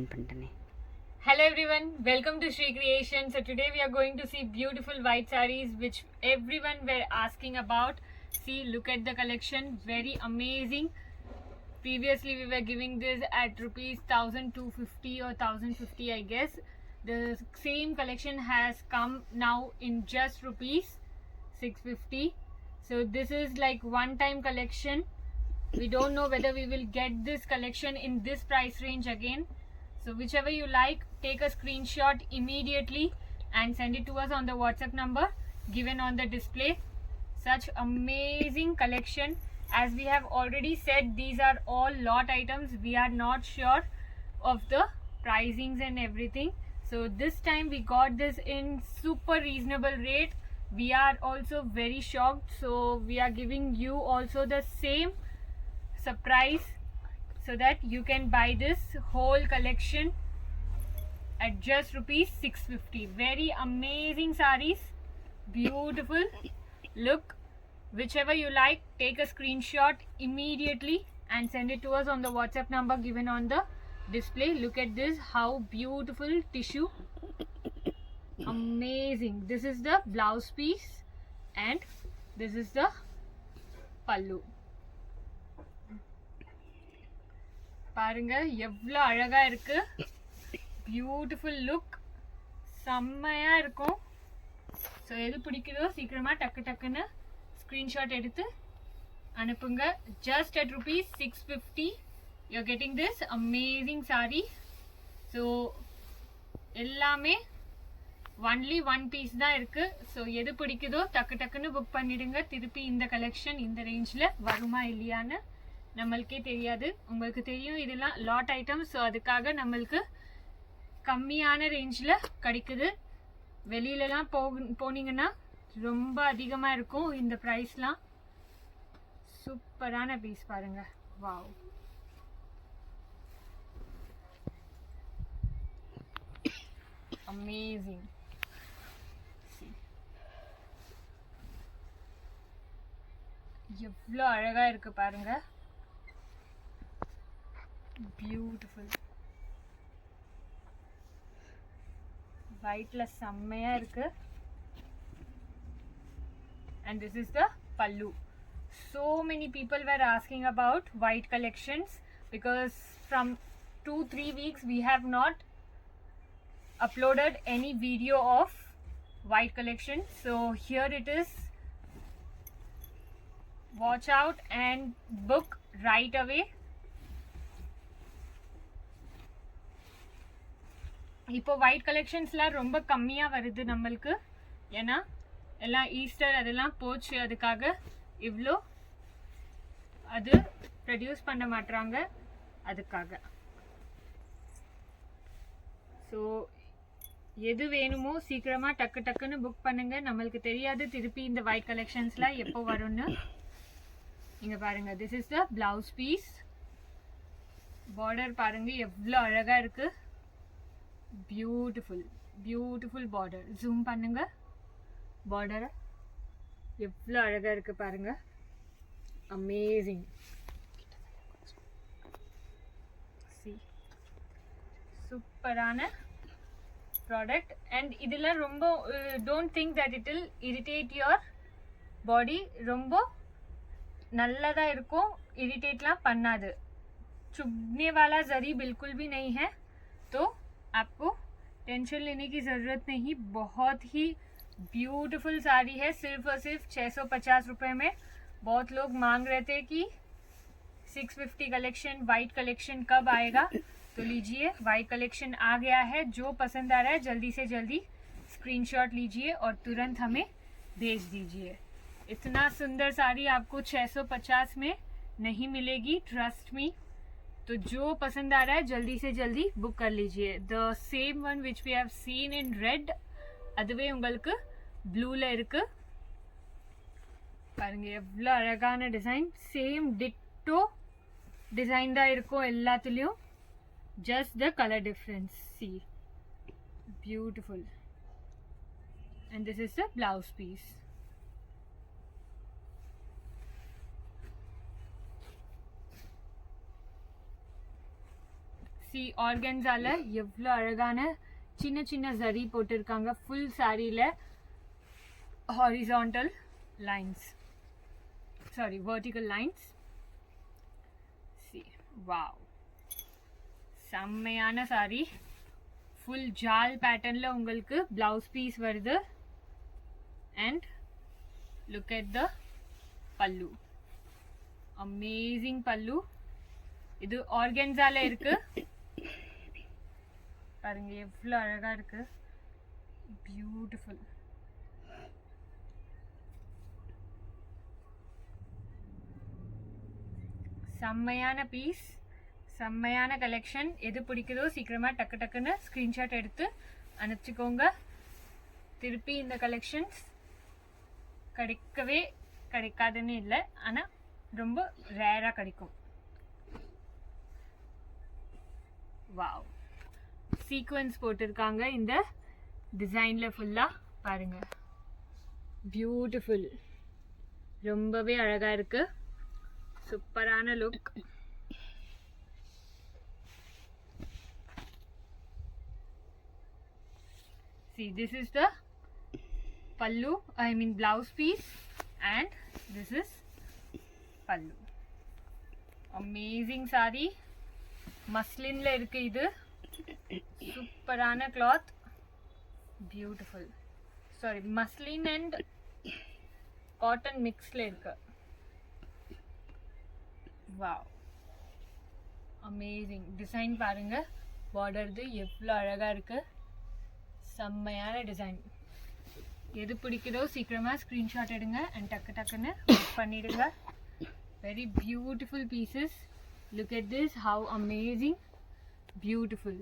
On பண்ணிட்டேனே. Hello everyone, welcome to Shri Creation. So today we are going to see beautiful white sarees which everyone were asking about. See, look at the collection, very amazing. Previously we were giving this at rupees 1250 or 1050 I guess. The same collection has come now in just rupees 650. So this is like one time collection. We don't know whether we will get this collection in this price range again. So whichever you like, take a screenshot immediately and send it to us on the WhatsApp number given on the display. Such amazing collection. As we have already said, these are all lot items. We are not sure of the pricings and everything. So this time we got this in super reasonable rate. We are also very shocked. So we are giving you also the same surprise so that you can buy this whole collection at just rupees 650. Very amazing sarees, beautiful. Look, whichever you like, take a screenshot immediately and send it to us on the WhatsApp number given on the display. Look at this, how beautiful tissue, amazing. This is the blouse piece and this is the pallu. பாருங்க எவ்வளோ அழகா இருக்கு, beautiful look, செம்மையா இருக்கும். So எது பிடிக்குதோ சீக்கிரமா டக்கு டக்குன்னு ஸ்க்ரீன்ஷாட் எடுத்து அனுப்புங்க. Just at rupees 650 you're getting this amazing saree. So எல்லாமே ஒன்லி ஒன் பீஸ் தான் இருக்கு. ஸோ எது பிடிக்குதோ டக்கு டக்குன்னு புக் பண்ணிடுங்க. திருப்பி இந்த கலெக்ஷன் இந்த ரேஞ்சில் வருமா இல்லையான்னு நம்மளுக்கே தெரியாது. உங்களுக்கு தெரியும் இதெல்லாம் லாட் ஐட்டம்ஸ். ஸோ அதுக்காக நம்மளுக்கு கம்மியான ரேஞ்சில் கிடைக்குது. வெளியிலலாம் போனீங்கன்னா ரொம்ப அதிகமாக இருக்கும் இந்த ப்ரைஸ்லாம். சூப்பரான பீஸ் பாருங்க, வாவ். அமேசிங். எவ்வளோ அழகா இருக்கு பாருங்க, பியூட்டிஃபுல். whiteல செம்மையா இருக்கு. and this is the pallu. So many people were asking about white collections because from 2-3 weeks we have not uploaded any video of white collection. So here it is. Watch out and book right away. இப்போ white கலெக்ஷன்ஸ்லாம் ரொம்ப கம்மியாக வருது நம்மளுக்கு. ஏன்னா எல்லாம் Easter அதெல்லாம் போச்சு, அதுக்காக இவ்வளோ அது ப்ரொடியூஸ் பண்ண மாட்டாங்க அதுக்காக. ஸோ எது வேணுமோ சீக்கிரமாக டக்கு டக்குன்னு புக் பண்ணுங்க. நம்மளுக்கு தெரியாது திருப்பி இந்த ஒயிட் கலெக்ஷன்ஸ்லாம் எப்போ வரும்னு. இங்கே பாருங்கள், this is the blouse piece. Border பாருங்கள் எவ்வளோ அழகாக இருக்குது, பியூட்டிஃபுல் பியூட்டிஃபுல் பார்டர். ஜூம் பண்ணுங்க, பார்டரை எவ்வளோ அழகாக இருக்குது பாருங்க, அமேசிங். சூப்பரான ப்ராடக்ட். அண்ட் இதில் ரொம்ப don't think that it will irritate your body. ரொம்ப நல்லதாக இருக்கும், इरिटेटலாம் பண்ணாது. चुभने वाला जरी बिल्कुल भी नहीं है, तो आपको टेंशन लेने की ज़रूरत नहीं. बहुत ही ब्यूटीफुल साड़ी है, सिर्फ और सिर्फ 650 रुपये में. बहुत लोग मांग रहे थे कि 650 कलेक्शन वाइट कलेक्शन कब आएगा, तो लीजिए वाइट कलेक्शन आ गया है. जो पसंद आ रहा है जल्दी से जल्दी स्क्रीनशॉट लीजिए और तुरंत हमें भेज दीजिए. इतना सुंदर साड़ी आपको 650 में नहीं मिलेगी, ट्रस्ट मी. तो जो पसंद आ रहा है जल्दी से जल्दी बुक कर लीजिए. The same one which we have seen in red, அதுவே உங்களுக்கு ப்ளூவில் இருக்கு. பாருங்க எவ்வளோ அழகான டிசைன். சேம் டிட்டோ டிசைன் தான் இருக்கும் எல்லாத்துலேயும், just the colour difference. See, beautiful. And this is the blouse piece. see ஆர்கன்ஸால எவ்வளோ அழகான சின்ன சின்ன ஜரி போட்டிருக்காங்க. ஃபுல் சாரியில் horizontal lines, sari vertical lines. see wow, செம்மையான சாரி. ஃபுல் ஜால் பேட்டர்னில் உங்களுக்கு ப்ளவுஸ் பீஸ் வருது. And look at the pallu, amazing pallu. இது ஆர்கன்ஸால இருக்கு பாருங்க, எவ்வளோ அழகா இருக்கு, பியூட்டிஃபுல். செம்மையான பீஸ், செம்மையான கலெக்ஷன். எது பிடிக்குதோ சீக்கிரமா டக்கு டக்குன்னு ஸ்க்ரீன்ஷாட் எடுத்து அனுப்பிச்சிக்கோங்க. திருப்பி இந்த கலெக்ஷன்ஸ் கிடைக்காதுன்னு இல்லை, ஆனால் ரொம்ப ரேராக கிடைக்கும். வாவ், சீக்வன்ஸ் போட்டிருக்காங்க இந்த டிசைனில் ஃபுல்லாக பாருங்க, பியூட்டிஃபுல், ரொம்பவே அழகாக இருக்கு, சூப்பரான look. See, this is the pallu, I mean blouse piece, and this is pallu. Amazing saree, மஸ்லின்ல இருக்கு. இது சூப்பரான cloth, beautiful. Sari, muslin and cotton மிக்ஸ்ல இருக்கு. வாவ், அமேசிங் டிசைன் பாருங்க, பார்டர்து எவ்வளோ அழகா இருக்கு, செம்மையான டிசைன். எது பிடிக்குதோ சீக்கிரமாக ஸ்க்ரீன்ஷாட் எடுங்க அண்ட் டக்கு டக்குன்னு புக் பண்ணிடுங்க. Very beautiful pieces. Look at this, how amazing, beautiful.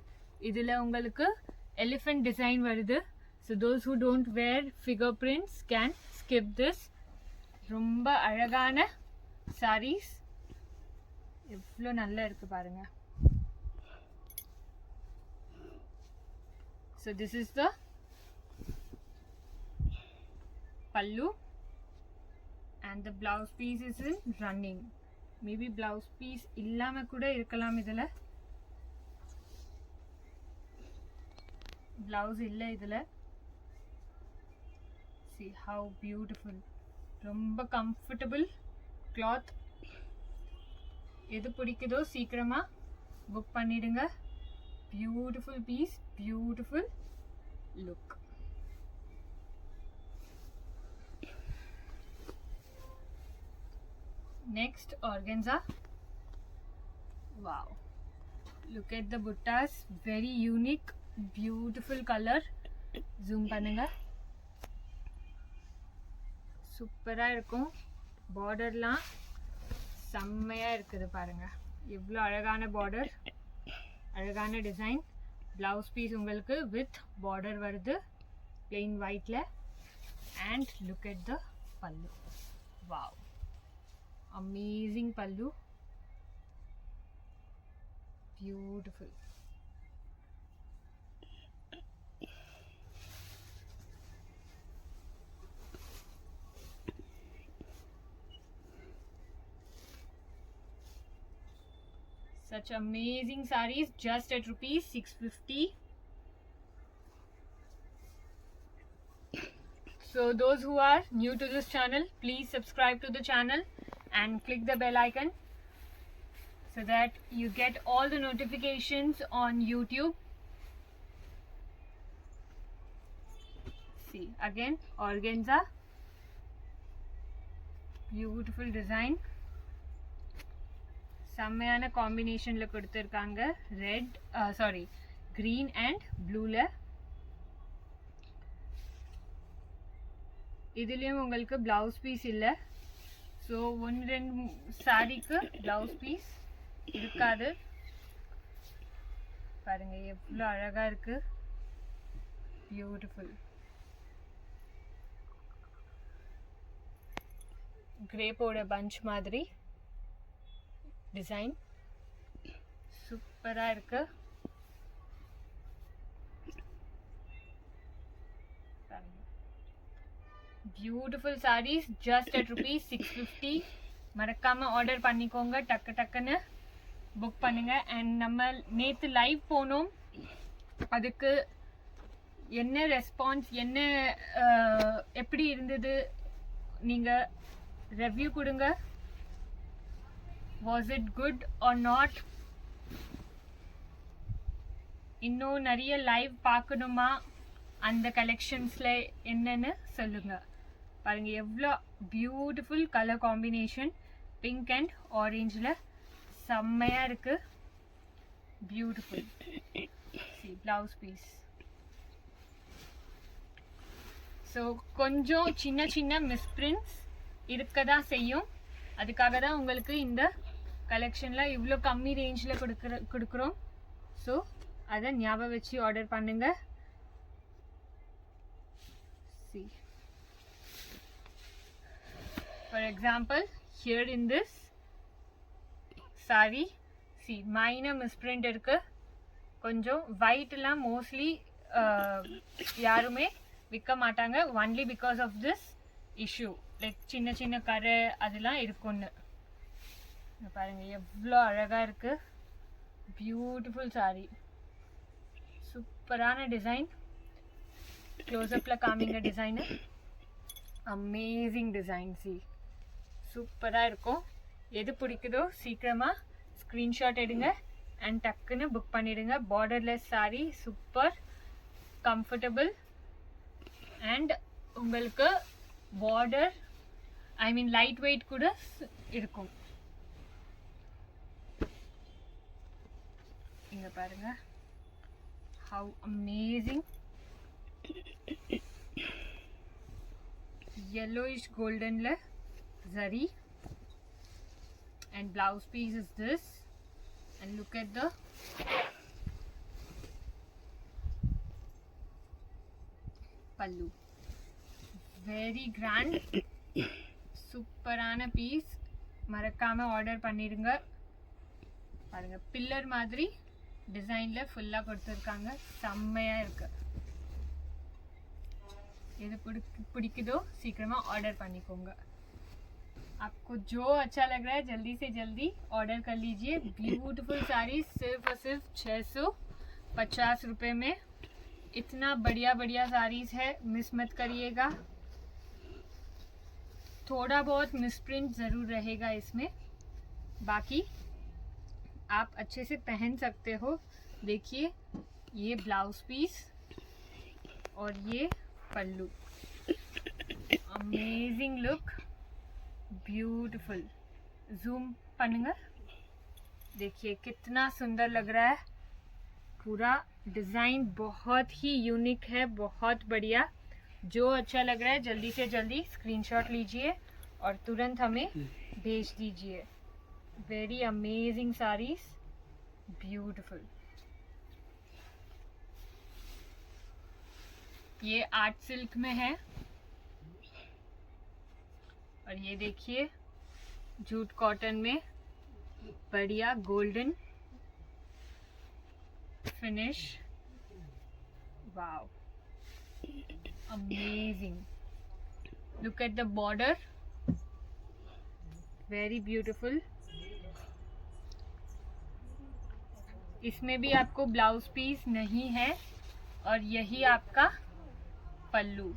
இதில் உங்களுக்கு எலிஃபெண்ட் டிசைன் வருது. So those who don't wear figure prints can skip this. ரொம்ப அழகான சாரீஸ், எவ்வளோ நல்லா இருக்குது பாருங்கள். So this is the pallu and the blouse piece is in running. Maybe blouse piece illama kuda irkalam. Idhula blouse illa, idhula see how beautiful, romba comfortable cloth. edu pidikudho seekirama book pannidunga. Beautiful piece, beautiful look. Next, organza. Wow, look at the buttas, very unique, beautiful color. Zoom பண்ணுங்க, சூப்பரா இருக்கும். பார்டர்லாம் செம்மையா இருக்குது பாருங்க, எவ்வளோ அழகான border, அழகான design. Blouse piece உங்களுக்கு வித் பார்டர் வருது, plain whiteல. and look at the pallu. Wow, amazing pallu, beautiful. Such amazing sarees just at rupees 650. So those who are new to this channel, please subscribe to the channel and click the bell icon so that you get all the notifications on YouTube. See, again organza, beautiful design. செம்மையான காம்பினேஷன்ல கொடுத்துருக்காங்க, red sorry green and blueல. இதுலயும் உங்களுக்கு blouse piece இல்லை, so ஒன்று ரெண்டு சாரிக்கு blouse piece இருக்காது. பாருங்க எவ்வளோ அழகா இருக்கு, பியூட்டிஃபுல். கிரேப்போட பஞ்ச் மாதிரி டிசைன் சூப்பரா இருக்கு. Beautiful sarees just at rupees 650. மறக்காம ஆர்டர் பண்ணிக்கோங்க டக்கு டக்குன்னு. புக் பண்ணுங்க. அண்ட் நம்ம நேற்று லைவ் போனோம், அதுக்கு என்ன ரெஸ்பான்ஸ், என்ன எப்படி இருந்தது, நீங்கள் ரிவ்யூ கொடுங்க. Was it good or not? இன்னும் நிறைய லைவ் பார்க்கணுமா, அந்த கலெக்ஷன்ஸில் என்னன்னு சொல்லுங்கள். பாருங்கள் எவ்வளோ beautiful colour combination, pink and ஆரஞ்சில் செம்மையாக இருக்குது. பியூட்டிஃபுல். Blouse piece. ஸோ கொஞ்சம் சின்ன சின்ன மிஸ்பிரிண்ட்ஸ் இருக்க தான் செய்யும். அதுக்காக தான் உங்களுக்கு இந்த கலெக்ஷனில் இவ்வளோ கம்மி ரேஞ்சில் கொடுக்குறோம். ஸோ அதை ஞாபகம் வச்சு ஆர்டர் பண்ணுங்க. See, for example, here in this saree, see minor misprint இருக்கு. கொஞ்சம் whiteலாம் mostly யாருமே விற்க மாட்டாங்க, only because of this issue, like சின்ன சின்ன கரை அதெல்லாம் இருக்குன்னு. பாருங்க எவ்வளோ அழகாக இருக்கு. பியூட்டிஃபுல் saree, சூப்பரான டிசைன். க்ளோஸ்அப்பில் காமிங்க டிசைனு. Amazing design. சி சூப்பராக இருக்கும். எது பிடிக்குதோ சீக்கிரமாக ஸ்க்ரீன்ஷாட் எடுங்க அண்ட் டக்குன்னு புக் பண்ணிடுங்க. Borderless saree, super comfortable. And உங்களுக்கு பார்டர் லைட் வெயிட் கூட இருக்கும். இங்கே பாருங்க, how amazing. Yellowish golden le zari, and blouse piece is this. And look at the pallu, very grand. சூப்பரான பீஸ். மறக்காம ஆர்டர் பண்ணிடுங்க. பாருங்க பில்லர் மாதிரி டிசைனில் ஃபுல்லாக கொடுத்துருக்காங்க. செம்மையாக இருக்கு. எது பிடிக்குதோ சீக்கிரமாக ஆर्डर பண்ணிக்கோங்க. आपको जो अच्छा लग रहा है जल्दी से जल्दी ऑर्डर कर लीजिए. ब्यूटीफुल साड़ी सिर्फ और सिर्फ 650 रुपये में. इतना बढ़िया बढ़िया साड़ीज़ है, मिस मत करिएगा. थोड़ा बहुत मिसप्रिंट ज़रूर रहेगा इसमें, बाकी आप अच्छे से पहन सकते हो. देखिए ये ब्लाउज पीस और ये pallu. Amazing look, beautiful. Zoom पन्नुंगा. देखिए कितना सुंदर लग रहा है. पूरा डिज़ाइन बहुत ही यूनिक है, बहुत बढ़िया. जो अच्छा लग रहा है जल्दी से जल्दी स्क्रीनशॉट लीजिए और तुरंत हमें भेज दीजिए. Very amazing saris, beautiful. ये आर्ट सिल्क में है. और ये देखिए जूट कॉटन में बढ़िया golden finish. Wow, amazing. Look at the border, very beautiful. इसमें भी आपको ब्लाउज पीस नहीं है और यही आपका पल्लू.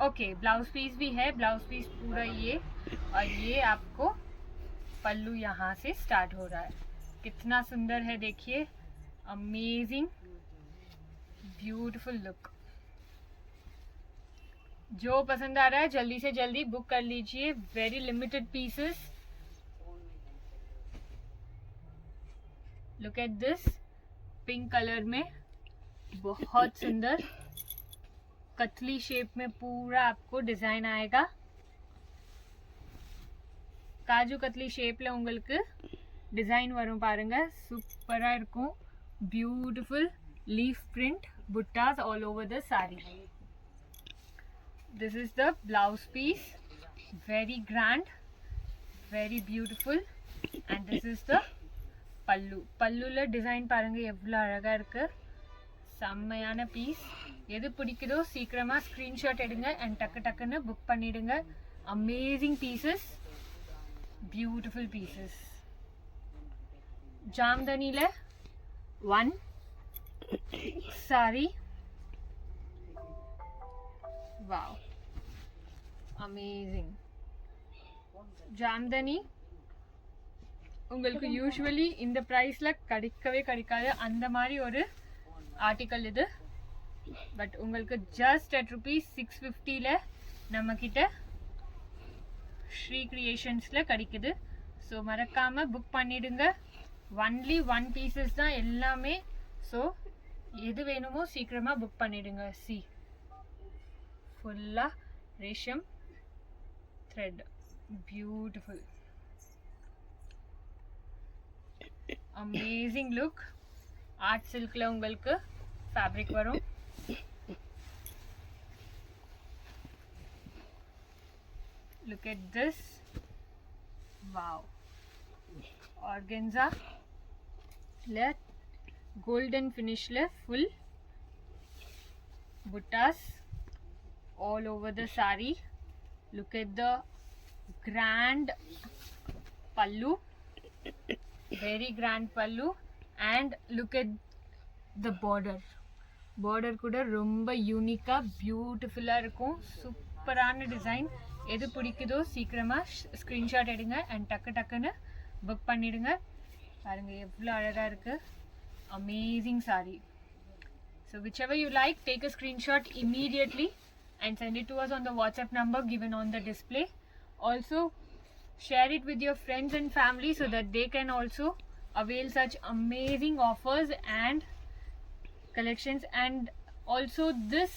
ओके, ब्लाउज पीस भी है. ब्लाउज पीस पूरा ये, और ये आपको पल्लू यहाँ से स्टार्ट हो रहा है. कितना सुंदर है देखिए. Amazing, beautiful look. जो पसंद आ रहा है जल्दी से जल्दी बुक कर लीजिए. Very limited pieces. Look at this, pink colour में बहुत सुंदर कतली शेप में पूरा आपको डिजाइन आएगा. काजू कतली शेप्ல உங்களுக்கு டிசைன் வரும் பாருங்க. சூப்பரா இருக்கும். Beautiful leaf print buttas all over the saree. This is the blouse piece, very grand, very beautiful. And this is the pallu. பல்லுல டிசைன் பாருங்க எவ்வளவு அழகா இருக்கு. செம்மையான பீஸ். எது பிடிக்குதோ சீக்கிரமா ஸ்கிரீன்ஷாட் எடுங்க அண்ட் டக்கு டக்குன்னு புக் பண்ணிடுங்க. Amazing pieces, beautiful pieces. ஜாம்தனியில் one saree. Wow, amazing. Jamdani உங்களுக்கு யூஸ்வலி இந்த ப்ரைஸில் கிடைக்காது அந்த மாதிரி ஒரு ஆர்டிக்கல் இது. பட் உங்களுக்கு ஜஸ்ட் at ₹650 நம்மக்கிட்ட ஸ்ரீ கிரியேஷன்ஸில் கிடைக்குது. ஸோ மறக்காமல் புக் பண்ணிவிடுங்க. ஒன்லி 1 பீசஸ் தான் எல்லாமே. ஸோ எது வேணுமோ சீக்கிரமாக புக் பண்ணிவிடுங்க. சி ஃபுல்லாக resham thread, beautiful, amazing look. Art சில்கில் உங்களுக்கு ஃபேப்ரிக் வரும். Look at this. Wow. Organza le golden finish le full buttas all over the saree. Look at the grand pallu, very grand pallu, and look at the border. Border kuda romba unique beautiful irukum. சூப்பரான design. எது பிடிக்குதோ சீக்கிரமாக screenshot எடுங்க and டக்குன்னு book பண்ணிடுங்க. பாருங்கள் எவ்வளோ அழகாக இருக்குது. Amazing sari. So whichever you like, take a screenshot immediately and send it to us on the WhatsApp number given on the display. Also share it with your friends and family so that they can also avail such amazing offers and collections. And also this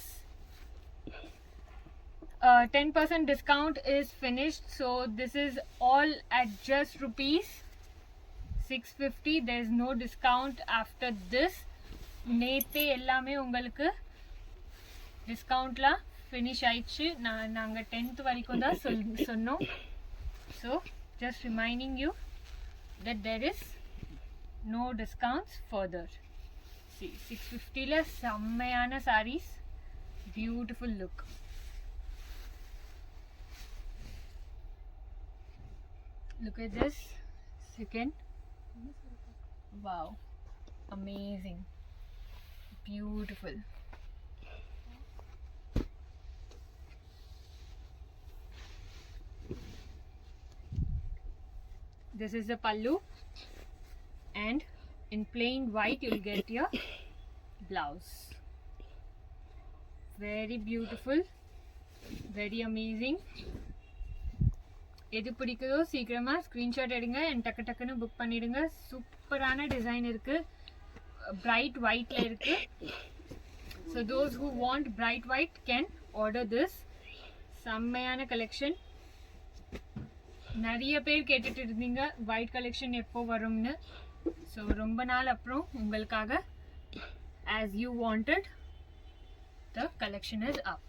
10% discount is finished, so this is all at just ₹650. there is no discount after this. நேத்தே எல்லாமே உங்களுக்கு டிஸ்கவுண்ட்லாம் finish ஆயிடுச்சு. நாங்கள் 10th வரைக்கும் தான் சொன்னோம். So just reminding you that there is no discounts further. See, 650ல செம்மையான sarees, beautiful look. Look at this second. Wow, amazing, beautiful. This is the pallu, and in plain white you'll get your blouse. Very beautiful, very amazing. எது பிடிக்குதோ சீக்கிரமாக screenshot எடுங்க and டக்குன்னு book பண்ணிடுங்க. சூப்பரான design இருக்குது, bright ஒயிட்டில் இருக்குது. So those who want bright white can order this. செம்மையான கலெக்ஷன். நிறைய பேர் கேட்டுட்டு இருந்தீங்க ஒயிட் கலெக்ஷன் எப்போ வரும்னு. ஸோ ரொம்ப நாள் அப்புறம் உங்களுக்காக as you wanted, the collection is up.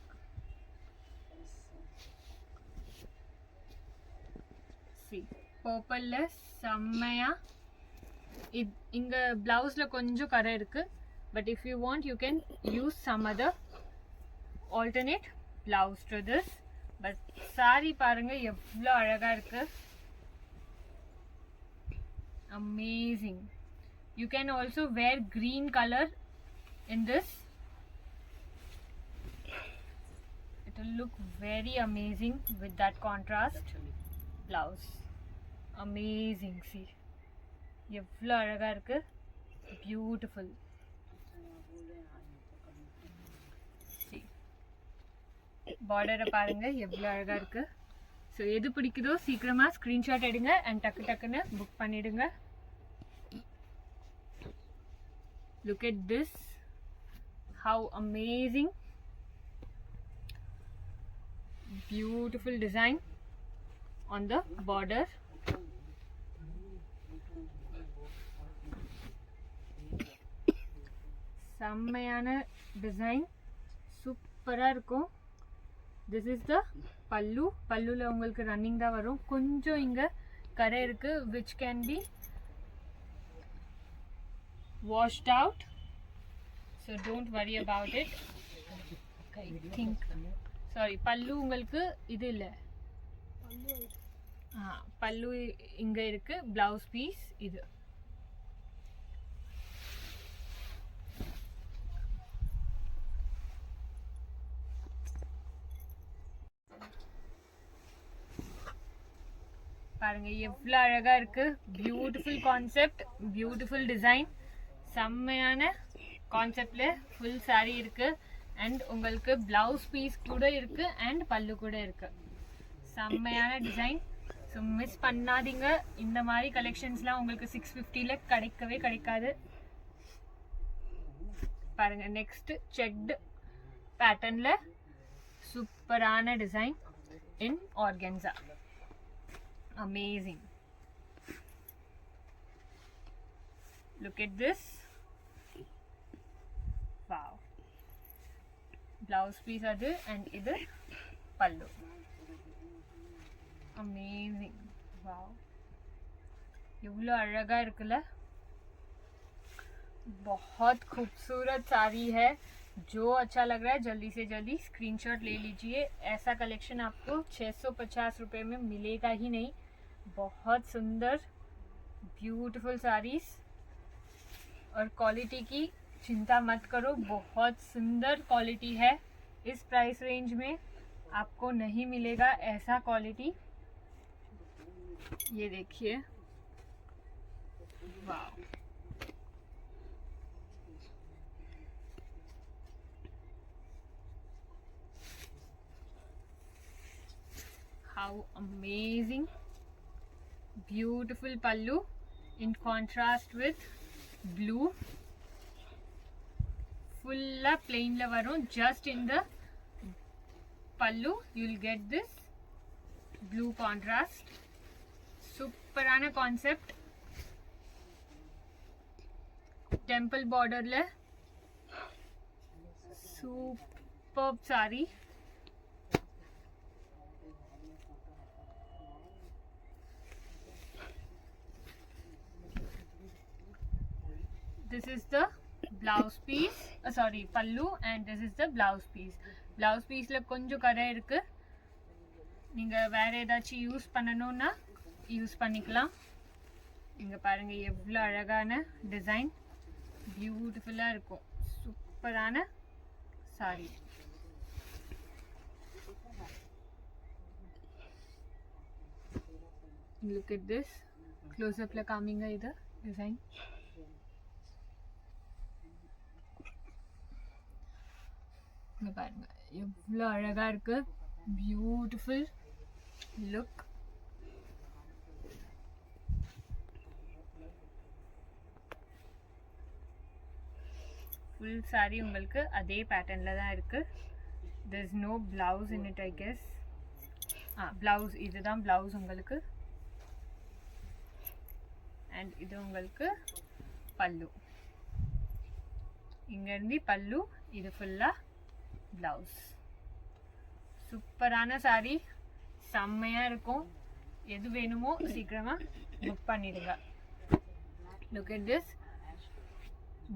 பர்பிள்ல செம்மையா. இங்கே ப்ளவுஸில் கொஞ்சம் கரை இருக்குது. But if you want you can use some other alternate blouse to this. But sari பாருங்கள் எவ்வளோ அழகாக இருக்குது. Amazing. You can also wear green colour in this. It will look very amazing with that contrast blouse. Amazing. See, எவ்வளோ அழகாக இருக்கு. Beautiful. பார்டரை பாருங்க எவ்வளோ அழகாக இருக்கு. ஸோ எது பிடிக்குதோ சீக்கிரமாக ஸ்க்ரீன்ஷாட் எடுங்க அண்ட் டக்குன்னு புக் பண்ணிடுங்க. Look at this. How amazing. Beautiful design on the border. செம்மையான டிசைன், சூப்பராக இருக்கும். திஸ் இஸ் த பல்லு. பல்லுவில் உங்களுக்கு ரன்னிங் தான் வரும். கொஞ்சம் இங்கே கரை இருக்குது which can be washed out, so don't worry about it. I think sorry, பல்லு உங்களுக்கு இது இல்லை. பல்லு இங்கே இருக்குது, ப்ளவுஸ் பீஸ் இது. பாருங்க எவ்வளோ அழகா இருக்கு. பியூட்டிஃபுல் கான்செப்ட், பியூட்டிஃபுல் டிசைன், செம்மையான கான்செப்ட்ல ஃபுல் saree இருக்கு. அண்ட் உங்களுக்கு பிளவுஸ் பீஸ் கூட இருக்கு அண்ட் பல்லு கூட இருக்கு. செம்மையான டிசைன். ஸோ மிஸ் பண்ணாதீங்க. இந்த மாதிரி கலெக்ஷன்ஸ்லாம் உங்களுக்கு 650ல கிடைக்கவே கிடைக்காது. பாருங்க நெக்ஸ்ட் செக்டு பேட்டர்ன்ல சூப்பரான design in organza. Amazing. Look at this. Wow. Blouse piece adu and idu pallu. Amazing. Wow. எவ்வளோ அழகா இருக்குல்ல. बहुत खूबसूरत साड़ी है. जो अच्छा लग रहा है जल्दी से जल्दी स्क्रीनशॉट ले लीजिए. ऐसा कलेक्शन आपको 650 रुपये में मिलेगा ही नहीं. बहुत सुंदर ब्यूटीफुल साड़ीज और क्वालिटी की चिंता मत करो. बहुत सुंदर क्वालिटी है. इस प्राइस रेंज में आपको नहीं मिलेगा ऐसा क्वालिटी. ये देखिए, वाह. How amazing. Beautiful pallu in contrast with blue. Full plain la varum. Just in the pallu you'll get this blue contrast. Superana concept. Temple border la superb saree. This is the blouse piece, sorry pallu, and this is the blouse piece. Blouse piece la konjam kara irukku. நீங்க வேற ஏதாச்சும் use பண்ணனும்னா use பண்ணிக்கலாம். இங்க பாருங்க எவ்வளவு அழகான design, பியூட்டிஃபுல்லா இருக்கும். சூப்பரான saree. Look at this. Close up la காமிங்க இது டிசைன். பாருங்க எவ்வளோ அழகா இருக்கு. Beautiful look. ஃபுல் saree உங்களுக்கு அதே பேட்டர்ன்ல தான் இருக்கு. there is no blouse in it I guess. blouse இதுதான் blouse உங்களுக்கு. and இது உங்களுக்கு பல்லு. இங்க இருந்து பல்லு, இது ஃபுல்லா பிளவுஸ். சூப்பரான saree, செம்மையா இருக்கும். எது வேணுமோ சீக்கிரமா புக் பண்ணிடுங்க. Look at this.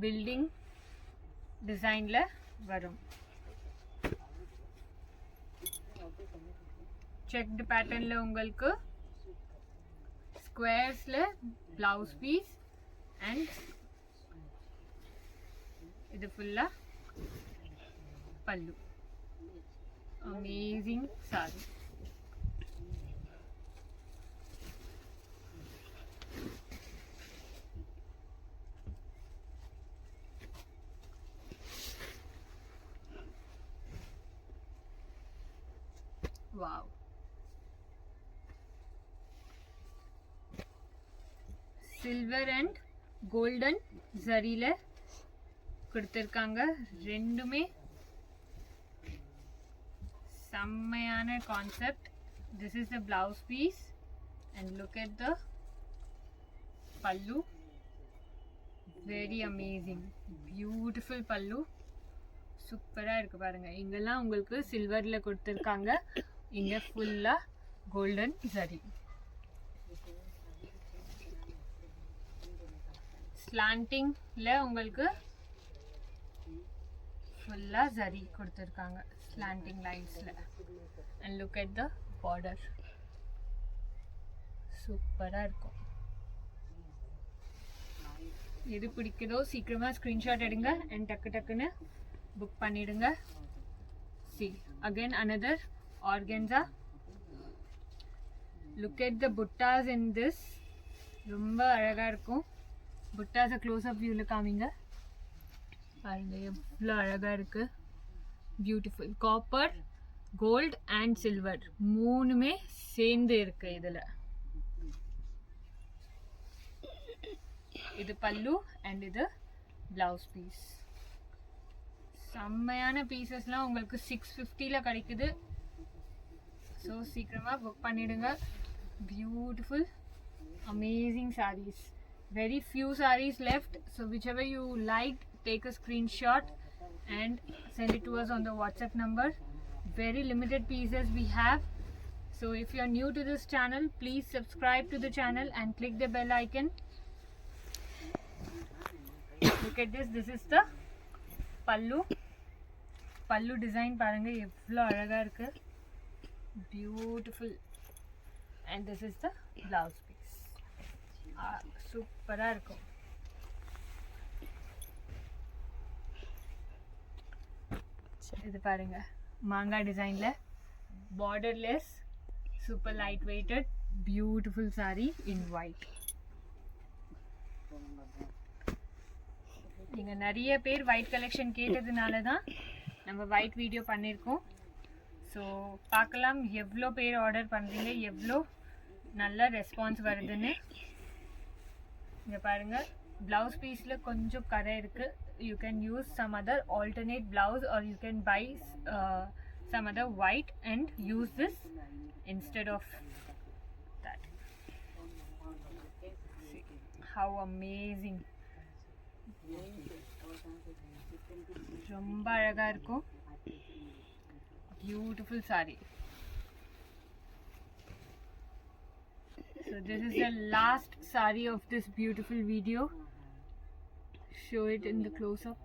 பில்டிங் டிசைன்ல வரும். செக்டு பேட்டர்ன்ல உங்களுக்கு ஸ்கொயர்ஸ்ல பிளவுஸ் பீஸ் அண்ட் இது ஃபுல்லா pallu. Amazing saree. Wow. Silver and golden zari la கொடுத்திருக்காங்க. ரெண்டுமே செம்மையான concept. this is the blouse piece and look at the pallu. very amazing, beautiful pallu. சூப்பரா இருக்கு பாருங்க. இங்கெல்லாம் உங்களுக்கு சில்வர்ல கொடுத்திருக்காங்க, இங்க ஃபுல்லா கோல்டன் ஜரி. ஸ்லாண்டிங்ல உங்களுக்கு ஃபுல்லா ஜரி கொடுத்திருக்காங்க, slanting லைன்ஸ்ல. and look at the border. சூப்பரா இருக்கும். எது பிடிக்குதோ சீக்கிரமா ஸ்கிரீன்ஷாட் எடுங்க and டக்கு டக்குன்னு புக் பண்ணிடுங்க. see again another organza. Look at the buttas in this. ரொம்ப அழகாக இருக்கும். புட்டாஸை க்ளோஸ்அப் வியூவில் காமிங்க. பாருங்க எவ்வளோ அழகாக இருக்குது. Beautiful copper, gold and silver மூணுமே சேர்ந்து இருக்கு இதில். இது பல்லு அண்ட் இது பிளவுஸ் பீஸ். செம்மையான பீசஸ்லாம் உங்களுக்கு 650 கிடைக்குது. ஸோ சீக்கிரமாக புக் பண்ணிடுங்க. Beautiful amazing sarees. Very few sarees left, so whichever you liked, take a screenshot and send it to us on the WhatsApp number. Very limited pieces we have, so if you are new to this channel, please subscribe to the channel and click the bell icon. Look at this is the pallu design. பாருங்க எவ்வளோ அழகா இருக்கு. Beautiful. And this is the blouse piece. சூப்பராக இருக்கும். இது பாருங்க மாங்காய் டிசைனில் borderless super light weighted beautiful saree in white. நீங்கள் நிறைய பேர் ஒயிட் கலெக்ஷன் கேட்டதுனால தான் நம்ம ஒயிட் வீடியோ பண்ணியிருக்கோம். ஸோ பார்க்கலாம் எவ்வளோ பேர் ஆர்டர் பண்ணுறீங்க, எவ்வளோ நல்ல ரெஸ்பான்ஸ் வருதுன்னு. இங்கே பாருங்கள் ப்ளவுஸ் பீஸில் கொஞ்சம் கரை இருக்குது. You can use some other alternate blouse or you can buy some other white and use this instead of that. See how amazing. ரொம்ப அழகா இருக்கும். Beautiful saree. So this is the last saree of this beautiful video. Show it in the close-up.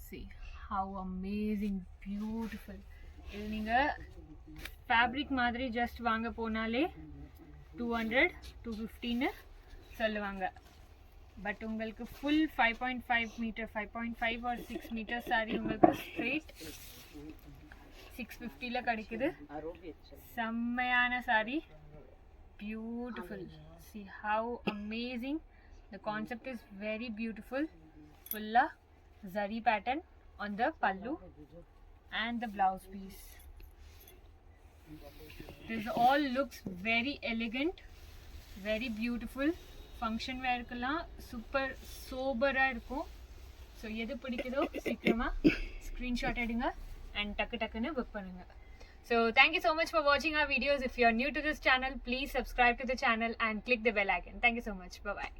See how amazing, beautiful. இது நீங்கள் fabric மாதிரி just வாங்க போனாலே 200-250 சொல்லுவாங்க. But உங்களுக்கு full 5.5 metre 5.5 or 6 metre sari உங்களுக்கு ஸ்ட்ரெயிட் 650 கிடைக்குது. செம்மையான sari. Beautiful. See how amazing. The concept is very beautiful. Full zari pattern on the pallu and the blouse piece. This all looks very elegant, very beautiful. Function wear kala super sober ah irukum. So edu pidikudho seekirama screenshot edunga and takku book pannunga. So thank you so much for watching our videos. If you are new to this channel, please subscribe to the channel and click the bell icon. Thank you so much. Bye bye.